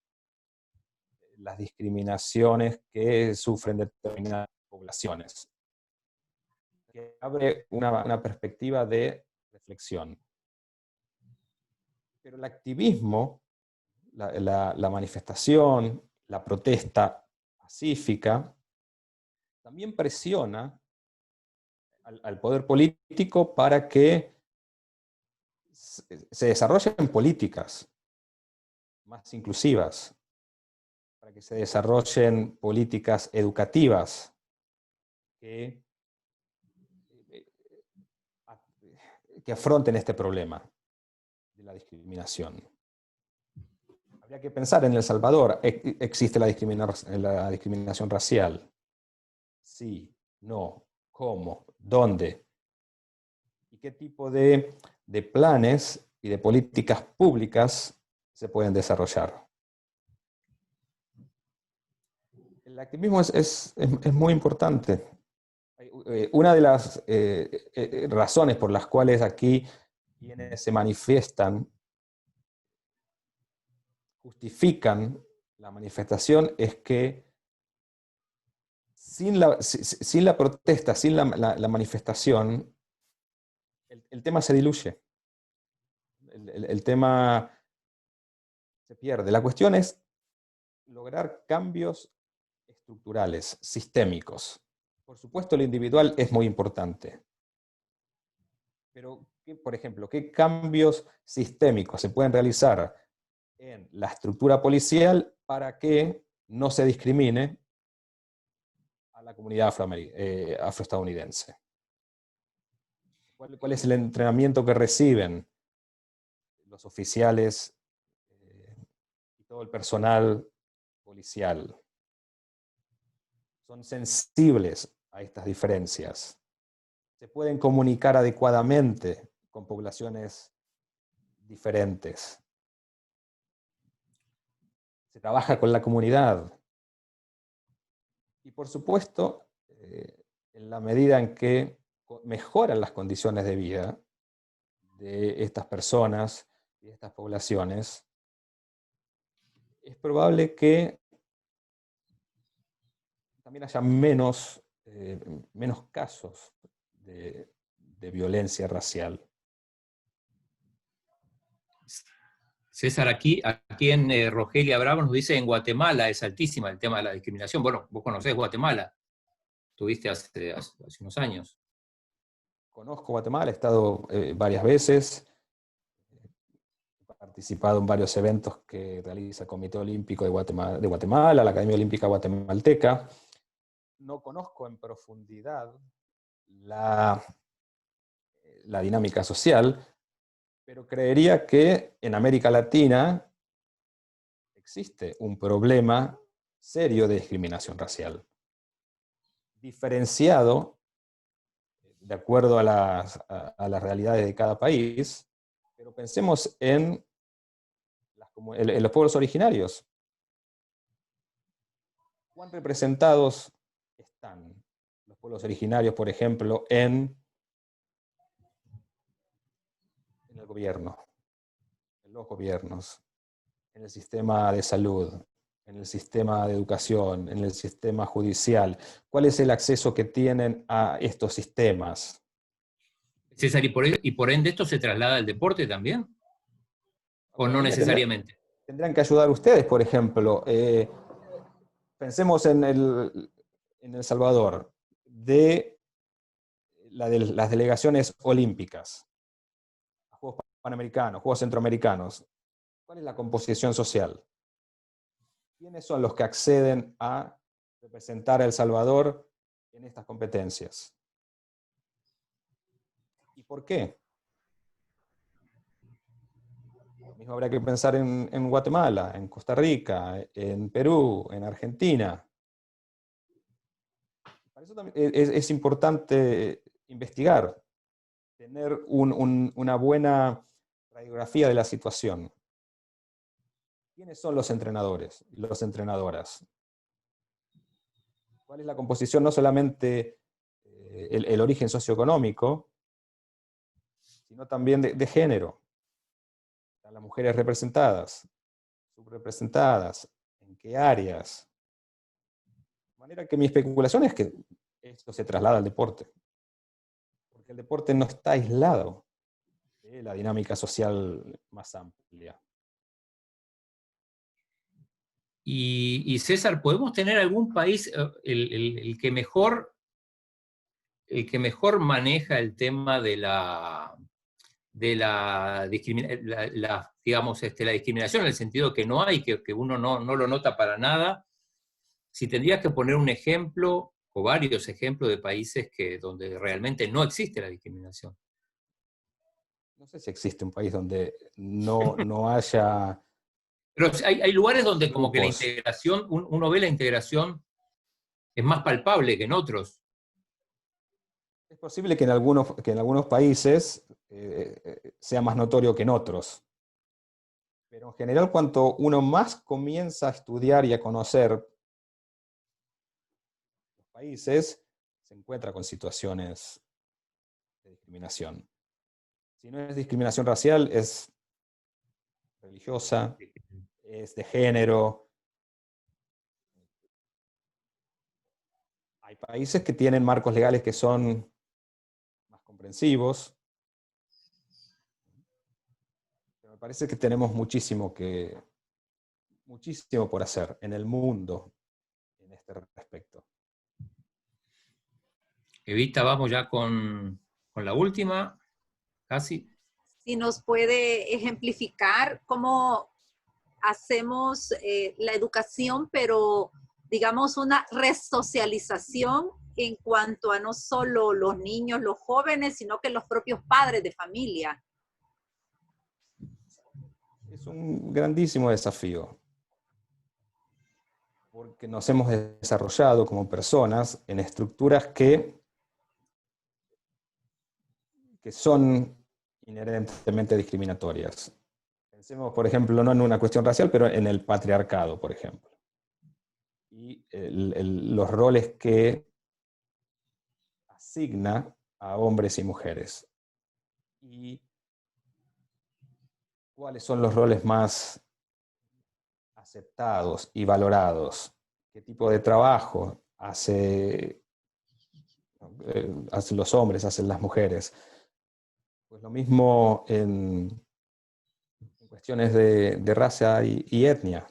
las discriminaciones que sufren determinadas poblaciones. Que abre una perspectiva de reflexión. Pero el activismo, la manifestación, la protesta pacífica, también presiona al poder político para que se desarrollen políticas más inclusivas, para que se desarrollen políticas educativas que afronten este problema de la discriminación. Habría que pensar en El Salvador, ¿existe la discriminación racial? Sí, no, ¿cómo? ¿Dónde? ¿Y qué tipo de planes y de políticas públicas se pueden desarrollar? El activismo es muy importante. Una de las razones por las cuales aquí quienes se manifiestan justifican la manifestación es que sin la protesta, sin la manifestación, el tema se diluye. El tema se pierde. La cuestión es lograr cambios estructurales, sistémicos. Por supuesto, lo individual es muy importante. Pero, por ejemplo, ¿qué cambios sistémicos se pueden realizar en la estructura policial para que no se discrimine a la comunidad afroestadounidense? ¿Cuál es el entrenamiento que reciben los oficiales y todo el personal policial? Son sensibles a estas diferencias. Se pueden comunicar adecuadamente con poblaciones diferentes. Se trabaja con la comunidad. Y por supuesto, en la medida en que mejoran las condiciones de vida de estas personas y de estas poblaciones, es probable que también haya menos casos de violencia racial. César, aquí en Rogelia Bravo nos dice, en Guatemala es altísima el tema de la discriminación. Bueno, vos conocés Guatemala, estuviste hace unos años. Conozco Guatemala, he estado varias veces, he participado en varios eventos que realiza el Comité Olímpico de Guatemala, la Academia Olímpica Guatemalteca. No conozco en profundidad la dinámica social, pero creería que en América Latina existe un problema serio de discriminación racial, diferenciado de acuerdo a las realidades de cada país, pero pensemos en los pueblos originarios. ¿Cuán representados están los pueblos originarios, por ejemplo, en el gobierno, en los gobiernos, en el sistema de salud, en el sistema de educación, en el sistema judicial? ¿Cuál es el acceso que tienen a estos sistemas? César, ¿y por ende esto se traslada al deporte también? ¿O no necesariamente? Tendrán que ayudar ustedes, por ejemplo. Pensemos en El Salvador, de las delegaciones olímpicas, Juegos Panamericanos, Juegos Centroamericanos. ¿Cuál es la composición social? ¿Quiénes son los que acceden a representar a El Salvador en estas competencias? ¿Y por qué? Lo mismo habría que pensar en Guatemala, en Costa Rica, en Perú, en Argentina. Para eso también es importante investigar, tener una buena radiografía de la situación. ¿Quiénes son los entrenadores y las entrenadoras? ¿Cuál es la composición, no solamente el origen socioeconómico, sino también de género? ¿Están las mujeres representadas, subrepresentadas? ¿En qué áreas? De manera que mi especulación es que esto se traslada al deporte. Porque el deporte no está aislado de la dinámica social más amplia. Y César, ¿podemos tener algún país, el que mejor maneja el tema de la discriminación, en el sentido que no hay, que uno no lo nota para nada? Si tendrías que poner un ejemplo o varios ejemplos de países donde realmente no existe la discriminación. No sé si existe un país donde no haya... Pero hay lugares donde grupos. Como que la integración, uno ve la integración es más palpable que en otros. Es posible que en algunos países sea más notorio que en otros. Pero en general, cuanto uno más comienza a estudiar y a conocer los países, se encuentra con situaciones de discriminación. Si no es discriminación racial, es religiosa, es de género. Hay países que tienen marcos legales que son más comprensivos. Pero me parece que tenemos muchísimo por hacer en el mundo en este respecto. Evita, vamos ya con la última, casi. Si nos puede ejemplificar cómo hacemos la educación, pero digamos una resocialización en cuanto a no solo los niños, los jóvenes, sino que los propios padres de familia. Es un grandísimo desafío, porque nos hemos desarrollado como personas en estructuras que son inherentemente discriminatorias. Pensemos, por ejemplo, no en una cuestión racial, pero en el patriarcado, por ejemplo. Y los roles que asigna a hombres y mujeres. Y cuáles son los roles más aceptados y valorados. ¿Qué tipo de trabajo hacen los hombres, hacen las mujeres? Pues lo mismo en cuestiones de raza y etnia.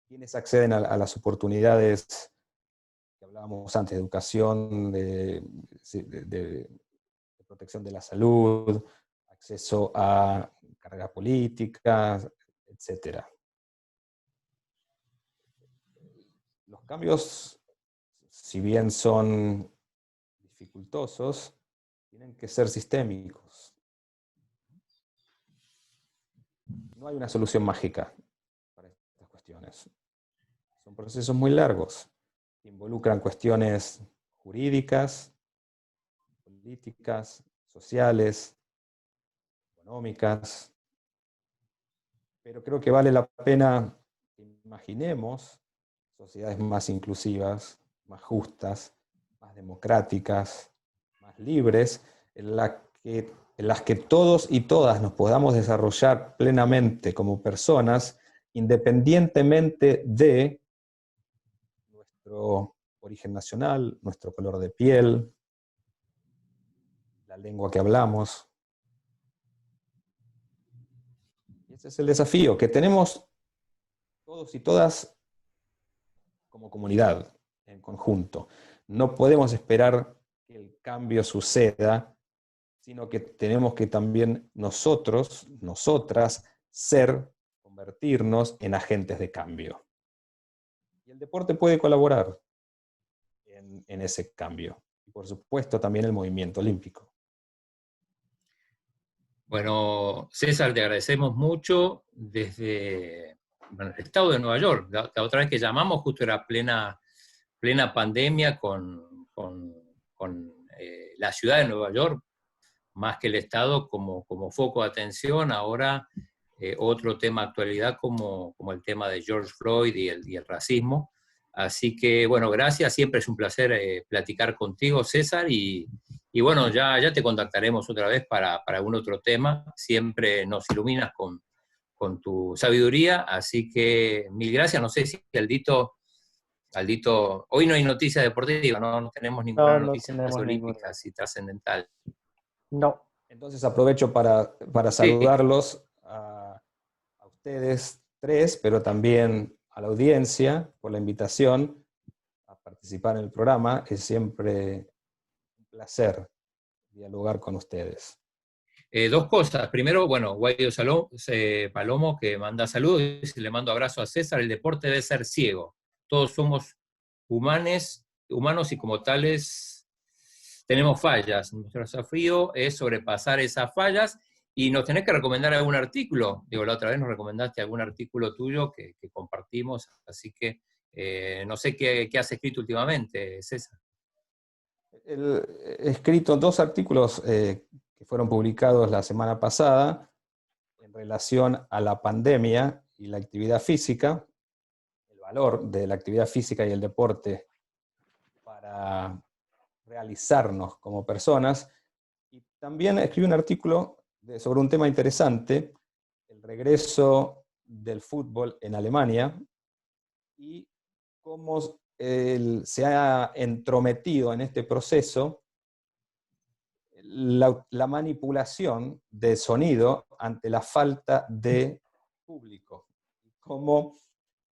¿Quiénes acceden a las oportunidades que hablábamos antes, de educación, de protección de la salud, acceso a carreras políticas, etcétera? Los cambios, si bien son dificultosos, tienen que ser sistémicos. No hay una solución mágica para estas cuestiones. Son procesos muy largos, que involucran cuestiones jurídicas, políticas, sociales, económicas, pero creo que vale la pena que imaginemos sociedades más inclusivas, más justas, más democráticas, más libres, en las que todos y todas nos podamos desarrollar plenamente como personas, independientemente de nuestro origen nacional, nuestro color de piel, la lengua que hablamos. Y ese es el desafío que tenemos todos y todas como comunidad, en conjunto. No podemos esperar que el cambio suceda, sino que tenemos que también nosotros, nosotras, convertirnos en agentes de cambio. Y el deporte puede colaborar en ese cambio. Y por supuesto también el movimiento olímpico. Bueno, César, te agradecemos mucho desde el estado de Nueva York. La otra vez que llamamos justo era plena pandemia con la ciudad de Nueva York, más que el estado como foco de atención. Ahora otro tema de actualidad como el tema de George Floyd y el racismo. Así que, bueno, gracias. Siempre es un placer platicar contigo, César, y bueno, ya te contactaremos otra vez para algún otro tema. Siempre nos iluminas con tu sabiduría, así que mil gracias. No sé si Aldito, hoy no hay noticia deportiva, no tenemos ninguna No noticia tenemos ninguna. olímpica así trascendental. No. Entonces aprovecho para Sí. saludarlos a ustedes tres, pero también a la audiencia por la invitación a participar en el programa. Es siempre un placer dialogar con ustedes. Dos cosas. Primero, bueno, Guaido Palomo, que manda saludos, y le mando abrazo a César. El deporte debe ser ciego. Todos somos humanos y como tales tenemos fallas. Nuestro desafío es sobrepasar esas fallas y nos tenés que recomendar algún artículo. Digo, la otra vez nos recomendaste algún artículo tuyo que compartimos, así que no sé qué has escrito últimamente, César. He escrito dos artículos que fueron publicados la semana pasada en relación a la pandemia y la actividad física, el valor de la actividad física y el deporte para realizarnos como personas. Y también escribí un artículo sobre un tema interesante, el regreso del fútbol en Alemania y cómo se ha entrometido en este proceso la manipulación de sonido ante la falta de público. Cómo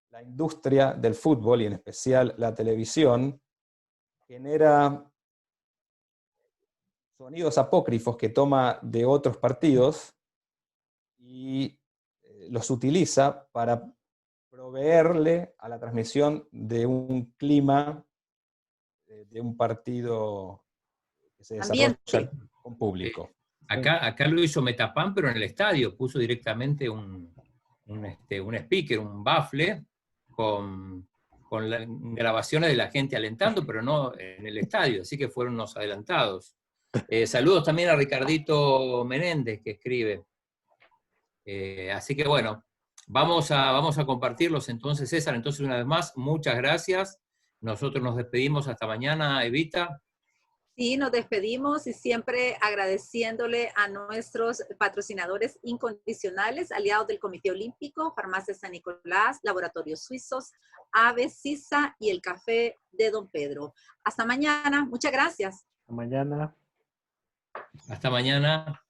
la industria del fútbol, y en especial la televisión, genera sonidos apócrifos que toma de otros partidos y los utiliza para proveerle a la transmisión de un clima de un partido que se desarrolla con público. Acá lo hizo Metapan, pero en el estadio puso directamente un speaker, un bafle, con grabaciones de la gente alentando, pero no en el estadio, así que fueron unos adelantados. Saludos también a Ricardito Menéndez, que escribe. Así que bueno, vamos a compartirlos entonces, César. Entonces, una vez más, muchas gracias. Nosotros nos despedimos hasta mañana, Evita. Sí, nos despedimos y siempre agradeciéndole a nuestros patrocinadores incondicionales, aliados del Comité Olímpico, Farmacia San Nicolás, Laboratorios Suizos, AVE, CISA y el Café de Don Pedro. Hasta mañana. Muchas gracias. Hasta mañana. Hasta mañana.